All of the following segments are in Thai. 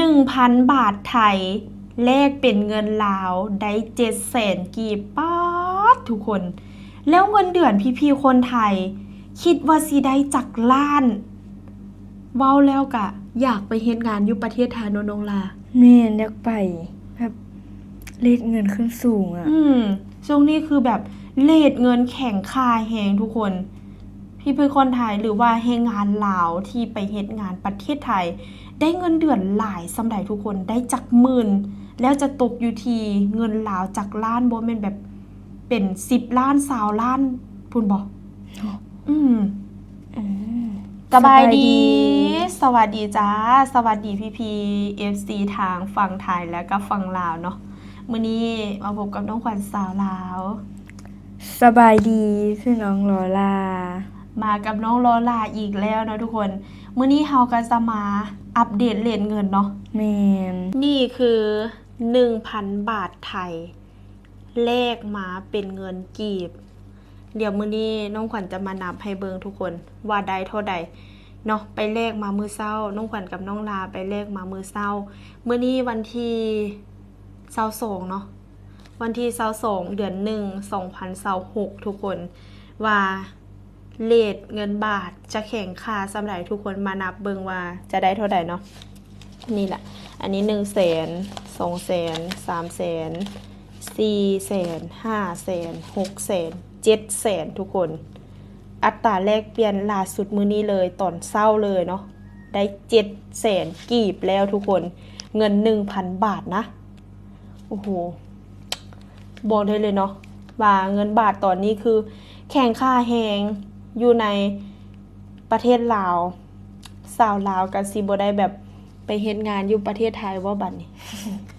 1,000 บาทไทยแลกเป็นเงินลาวได้700,000 กีบป๊าดทุกคนแล้วเงินเดือนพี่ๆคนไทยคิดว่าสิได้จักล้านเว้าแล้วกะอยากไปเฮ็ดงานอยู่ประเทศไทยน้องลาแม่นอยากไปแบบเรทเงินขึ้นสูงอ่ะช่วงนี้คือแบบเรทเงินแข่งค่าแฮงทุกคนพี่ๆคนไทยหรือว่าแรงงานลาวที่ไปเฮ็ดงานประเทศไทยได้เงินเดือนหลายสำใดทุกคนได้จักหมื่นแล้วจะตกอยู่ที่เงินลาวจักล้านบ่แม่นแบบเป็น10ล้าน20ล้านพุ่นบ่สบายดีสวัสดีจ้าสวัสดีพี่ๆ FC ทางฝั่งไทยแล้วก็ฝั่งลาวเนาะมื้อนี้มาพบกับน้องขวัญสาวลาวสบายดีคือน้องลอล่ามากับน้องลอล่าอีกแล้วเนาะทุกคนมื้อนี้เฮาก็จะมาอัปเดตเรทเงินเนาะแม่นนี่คือ 1,000 บาทไทยเลขมาเป็นเงินกีบเดี๋ยวมื้อนี้น้องขวัญจะมานับให้เบิ่งทุกคนว่าได้เท่าใดเนาะไปเลขมามื้อเช้าน้องขวัญกับน้องลาไปเลขมามื้อเช้ามื้อนี้วันที่22เนาะวันที่22เดือน1 2026ทุกคนว่าเรทเงินบาทจะแข่งค่าสำหรับทุกคนมานับเบิ่งว่าจะได้เท่าใดเนาะนี่แหละอันนี้ 100,000 200,000 300,000 400,000 500,000 600,000 700,000ทุกคนอัตราแลกเปลี่ยนล่าสุดมื้อนี้เลยตอนเช้าเลยเนาะได้700,000กีบแล้วทุกคนเงิน 1,000 บาทนะโอ้โหบอกได้เลยเนาะว่าเงินบาทตอนนี้คือแข่งค่าแฮงอยู่ในประเทศลาวสาวลาวก็สิบ่ได้แบบไปเฮ็ดงานอยู่ประเทศไทยว่าบัดนี้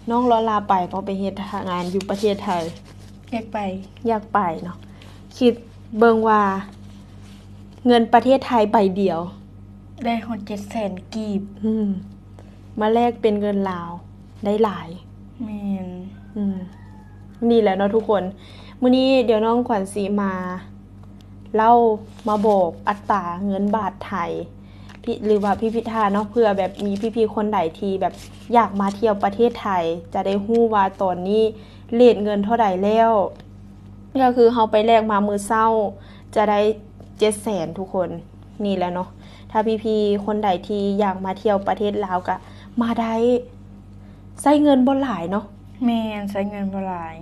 น้องลอลาไปเพราะไปเฮ็ดงานอยู่ประเทศไทยอยากไปเนาะคิดเบิ่งว่าเงินประเทศไทยใบเดียวได้ฮอด700,000กีบมาแลกเป็นเงินลาวได้หลายแม่นนี่แหละเนาะทุกคนมื้อนี้เดี๋ยวน้องขวัญสิมาเล่ามาบอกอัตราเงินบาทไทยหรือว่าพิพิธาเนาะเพื่อแบบมีพี่ๆคนใดที่แบบอยากมาเที่ยวประเทศไทยจะได้ฮู้ว่าตอนนี้เรทเงินเท่าใดแล้วก็คือเฮาไปแลกมามื้อเช้าจะได้700,000ทุกคนนี่แหละเนาะถ้าพี่ๆคนใดที่อยากมาเที่ยวประเทศลาวก็มาได้ใช้เงินบ่หลายเนาะแม่นใช้เงินบ่หลาย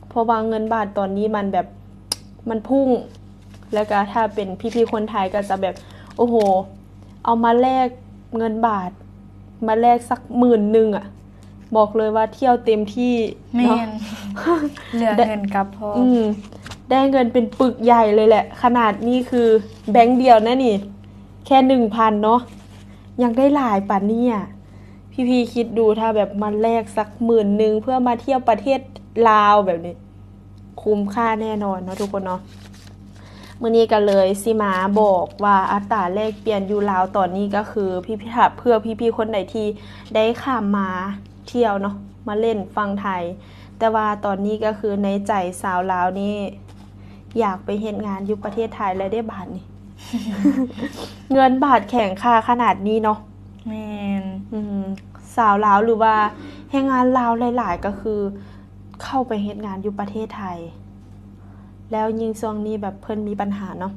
เพราะว่าเงินบาทตอนนี้มันแบบมันพุ่งแล้วก็ถ้าเป็นพี่ๆคนไทยก็จะแบบโอ้โหเอามาแลกเงินบาทมาแลกสัก10,000อ่ะบอกเลยว่าเที่ยวเต็มที่แม่นเหลือเงินกลับพอได้เงินเป็นปึกใหญ่เลยแหละขนาดนี้คือแบงค์เดียวนะนี่แค่ 1,000 เนาะยังได้หลายป่านนี้อ่ะพี่ๆคิดดูถ้าแบบมาแลกสัก10,000เพื่อมาเที่ยวประเทศลาวแบบนี้คุ้มค่าแน่นอนเนาะทุกคนเนาะมื้อนี้ก็เลยสิมาบอกว่าอัตราแลกเปลี่ยนอยู่ลาวตอนนี้ก็คือเพื่อพี่ๆคนใดที่ได้ข้ามมาเที่ยวเนาะมาเล่นฟังไทยแต่ว่าตอนนี้ก็คือในใจสาวลาวนี่อยากไปเฮ็ดงานอยู่ประเทศไทยแล้วได้บาทนี่ เงินบาทแข็งค่าขนาดนี้เนาะแม่นสาวลาวหรือว่าแรงงานลาวหลายๆก็คือเข้าไปเฮ็ดงานอยู่ประเทศไทยแล้วยิ่งช่วงนี้แบบเพิ่นมีปัญหาเนาะ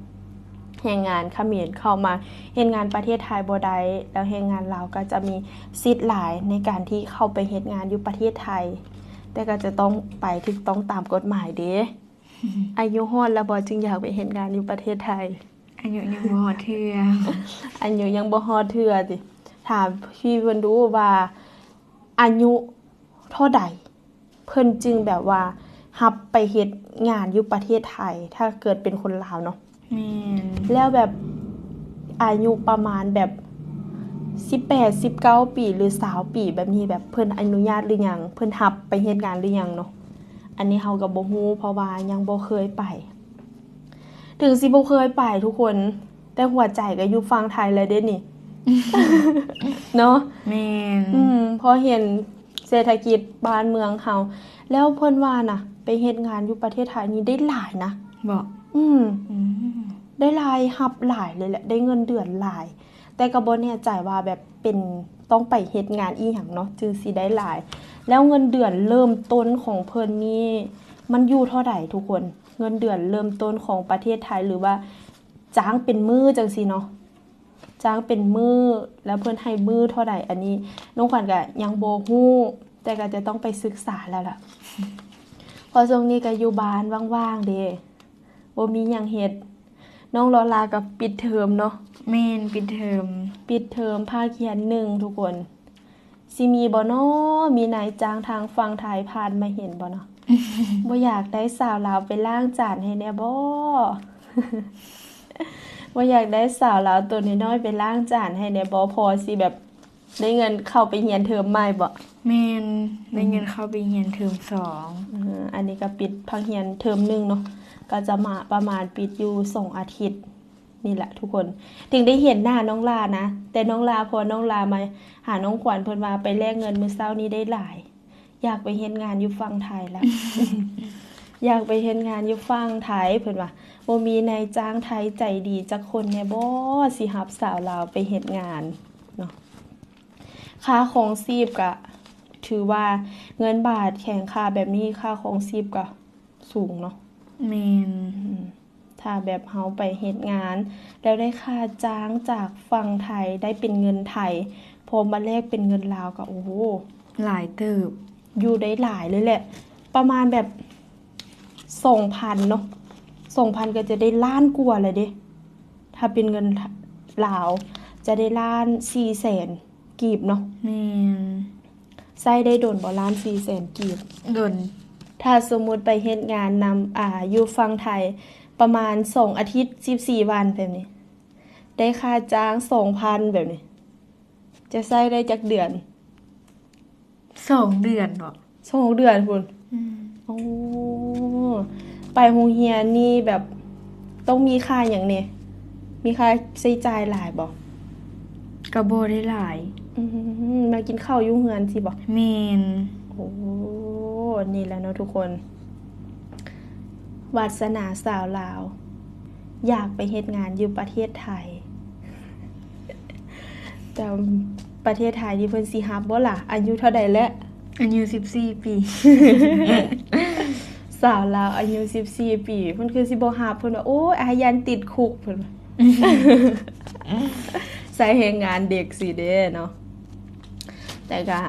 แรงงานเขมรเข้ามาเฮ็ดงานประเทศไทยบ่ได้แล้วแรงงานลาวก็จะมีสิทธิ์หลายในการที่เข้าไปเฮ็ดงานอยู่ประเทศไทยแต่ก็จะต้องไปถูกต้องตามกฎหมายเด้ อายุฮอดแล้วบ่จึงอยากไปเฮ็ดงานอยู่ประเทศไทยอายุยังบ่ฮอดเทื่ออายุยังบ่ฮอดเทื่อติถามพี่เพิ่นดูว่าอายุเท่าใดเพิ่นจึงแบบว่ารับไปเฮ็ดงานอยู่ประเทศไทยถ้าเกิดเป็นคนลาวเนาะแม่นแล้วแบบอายุประมาณแบบ18 19ปีหรือ20ปีแบบนี้แบบเพิ่นอนุญาตหรือยังเพิ่นรับไปเฮ็ดงานหรือยังเนาะอันนี้เฮาก็บ่ฮู้เพราะว่ายังบ่เคยไปถึงสิบ่เคยไปทุกคนแต่หัวใจก็อยู่ฝั่งไทยแล้วเด้นี่ เนาะแม่นพอเห็นเศรษฐกิจบ้านเมืองเฮาแล้วเพิ่นว่าน่ะไปเฮ็ดงานอยู่ประเทศไทยนี่ได้หลายนะบ่ได้หลายรับหลายเลยแหละได้เงินเดือนหลายแต่ก็บ่แน่ใจว่าแบบเป็น ต้องไปเฮ็ดงานอีหยังเนาะจึงสิได้หลาย แล้วเงินเดือนเริ่มต้นของเพิ่นนี่มันอยู่เท่าใดทุกคนเงินเดือนเริ่มต้นของประเทศไทยหรือว่าจ้างเป็นมื้อจังซี่เนาะจ้างเป็นมื้อแล้วเพิ่นให้มื้อเท่าใดอันนี้น้องขวัญก็ยังบ่ฮู้แต่ก็จะต้องไปศึกษาแล้วล่ะ พอช่วงนี้ก็อยู่บ้านว่างๆเด้บ่มีหยังเฮ็ดน้องลอลากับปิดเทอมเนาะ แม่นปิดเทอม ปิดเทอมภาคเขียน1ทุกคนสิมีบ่น้อมีนายจ้างทางฝั่งไทยผ่านมาเห็นบ่เนาะ บ่อยากได้สาวลาวไปล้างจานให้แน่บ่ บ่อยากได้สาวลาวตัวน้อยๆไปล้างจานให้แน่บ่พอสิแบบได้เงินเข้าไปเรียนเทอมใหม่บ่ แม่นได้เงินเข้าไปเรียนเทอม2อันนี้ก็ปิดภาคเรียนเทอม1เนาะก็จะมาประมาณปิดอยู่2อาทิตย์นี่แหละทุกคนถึงได้เห็นหน้าน้องลานะแต่น้องลาพอน้องลามาหาน้องขวัญเพิ่นว่าไปแลกเงินมื้อเช้านี้ได้หลายอยากไปเฮ็ดงานอยู่ฝั่งไทยแล้ว อยากไปเฮ็ดงานอยู่ฝั่งไทยเพิ่นว่าบ่มีนายจ้างไทยใจดีจักคนแน่บ่สิรับสาวลาวไปเฮ็ดงานเนาะค่าของชีพก็ถือว่าเงินบาทแข็งค่าแบบนี้ค่าของชีพก็สูงเนาะ แม่น ถ้าแบบเฮาไปเฮ็ดงาน แล้วได้ค่าจ้างจากฝั่งไทยได้เป็นเงินไทยพอมาแลกเป็นเงินลาวก็โอ้โห หลายเติบ อยู่ได้หลายเลยแหละ ประมาณแบบ 2,000 เนาะ 2,000 ก็จะได้ล้านกว่าเลยเด้ถ้าเป็นเงินลาวจะได้ล้าน400,000กีบเนาะ แม่น ใช้ได้โดนบ่ล้าน400,000กีบ ดน ถ้าสมมุติไปเฮ็ดงานนำอยู่ฝั่งไทยประมาณ2อาทิตย์14วันแบบนี้ ได้ค่าจ้าง 2,000 แบบนี้ จะใช้ได้จักเดือน 2 เดือนบ่ 2เดือนพุ่นโอ้ไปโรงเรียนนี่แบบต้องมีค่าหยังแหน่มีค่าใช้จ่ายหลายบ่ ก็บ่ได้หลาย มากินข้าวอยู่เรือนสิบ่ แม่น โอ้นี่แหละเนาะทุกคนวาสนาสาวลาว อยากไปเฮ็ดงานอยู่ประเทศไทย แต่ประเทศไทยนี่เพิ่นสิรับบ่ล่ะอายุเท่าใดแล้ว อายุ14 ปี สาวลาวอายุ14 ปีเพิ่นคือสิบ่รับเพิ่นว่าโอ้ยอายันติดคุกเพิ่นว่า ใส่แรงงานเด็กสิเด้เนาะแต่ก็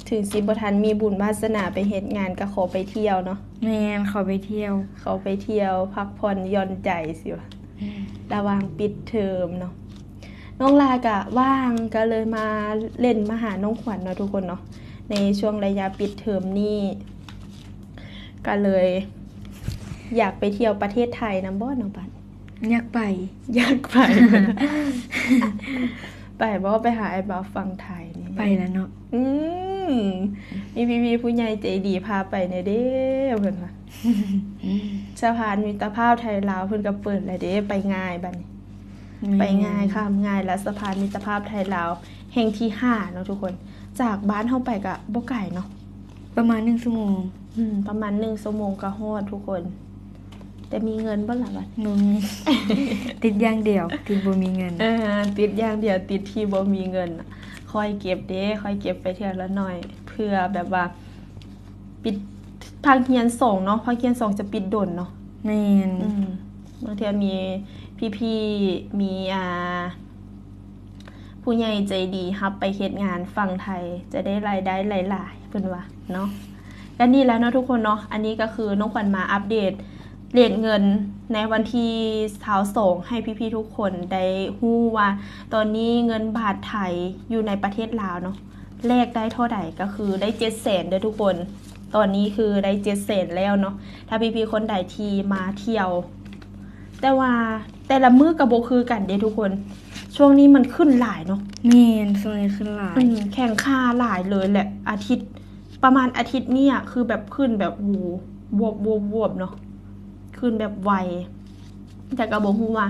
ถึงสิบ่ทันมีบุญวาสนาไปเฮ็ดงานก็ขอไปเที่ยวเนาะ แม่นเขาไปเที่ยว เขาไปเที่ยวพักผ่อนหย่อนใจสิวะระหว่างปิดเทอมเนาะน้องลากะว่างก็เลยมาเล่นมาหาน้องขวัญเนาะทุกคนเนาะในช่วงระยะปิดเทอมนี้ก็เลย อยากไปเที่ยวประเทศไทยนํบ่น้องปัน อยากไป อยากไป ไปบ่ไปหาไอ้บ่าวฝั่งไทยนี่ ไปแล้วเนาะ มีพี่ๆผู้ใหญ่ใจดีพาไปแน่เด้เพิ่นว่า สะพานมิตรภาพไทยลาวเพิ่นก็เปิดแล้วเด้ไปง่ายบัดนี้ไปง่ายข้ามง่ายแล้วสะพานมิตรภาพไทยลาวแห่งที่5เนาะทุกคนจากบ้านเฮาไปก็บ่ไกลเนาะ ประมาณ1ชั่วโมง ประมาณ1ชั่วโมงก็ฮอดทุกคน แต่มีเงินบ่ล่ะบัด บ่มี ติดอย่างเดียวที่บ่มีเงิน ติดอย่างเดียวติดที่บ่มีเงินน่ะค่อยเก็บเด้ค่อยเก็บไปเทื่อละหน่อย เพื่อแบบว่าปิดภาคเรียน2เนาะภาคเรียน2จะปิดดนเนาะ แม่น บางเทีมีพี่ๆมีผู้ใหญ่ใจดีรับไปเฮ็ดงานฝั่งไทยจะได้รายได้หลายๆเพิ่นว่าเนาะและนี่แล้วเนาะทุกคนเนาะอันนี้ก็คือน้องขวัญมาอัปเดตเรทเงินในวันที่22ให้พี่ๆทุกคนได้ฮู้ว่าตอนนี้เงินบาทไทยอยู่ในประเทศลาวเนาะแลกได้เท่าใดก็คือได้ 700,000 เด้อทุกคน ตอนนี้คือได้ 700,000 แล้วเนาะถ้าพี่ๆคนใดที่มาเที่ยว แต่ว่าแต่ละมื้อก็บ่คือกันเด้ทุกคน ช่วงนี้มันขึ้นหลายเนาะ แม่นส่วนนี้ขึ้นหลาย แข่งค่าหลายเลยแหละอาทิตย์ประมาณอาทิตย์นี้อะคือแบบขึ้นแบบโหวบเนาะขึ้นแบบไวแต่ก็บ่ฮู้ว่า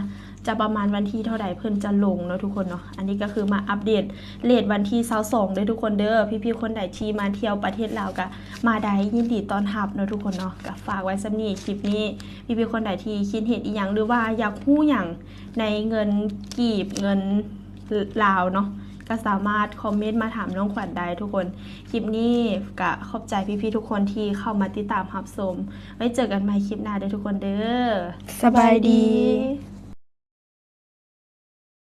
จะประมาณวันที่เท่าใดเพิ่นจะลงเนาะทุกคนเนาะอันนี้ก็คือมาอัปเดตเรทวันที่22เด้อทุกคนเด้อพี่ๆคนใดที่มาเที่ยวประเทศลาวก็มาได้ยินดีต้อนรับเนาะทุกคนเนาะก็ฝากไว้ส่ำนี้คลิปนี้พี่ๆคนใดที่คิดเห็นอีหยังหรือว่าอยากฮู้หยังในเงินกีบเงินลาวเนาะ ก็สามารถคอมเมนต์มาถามน้องขวัญได้ทุกคนคลิปนี้ก็ขอบใจพี่ๆทุกคนที่เข้ามาติดตามรับชมไว้เจอกันใหม่คลิปหน้าเด้อทุกคนเด้อ สบายดี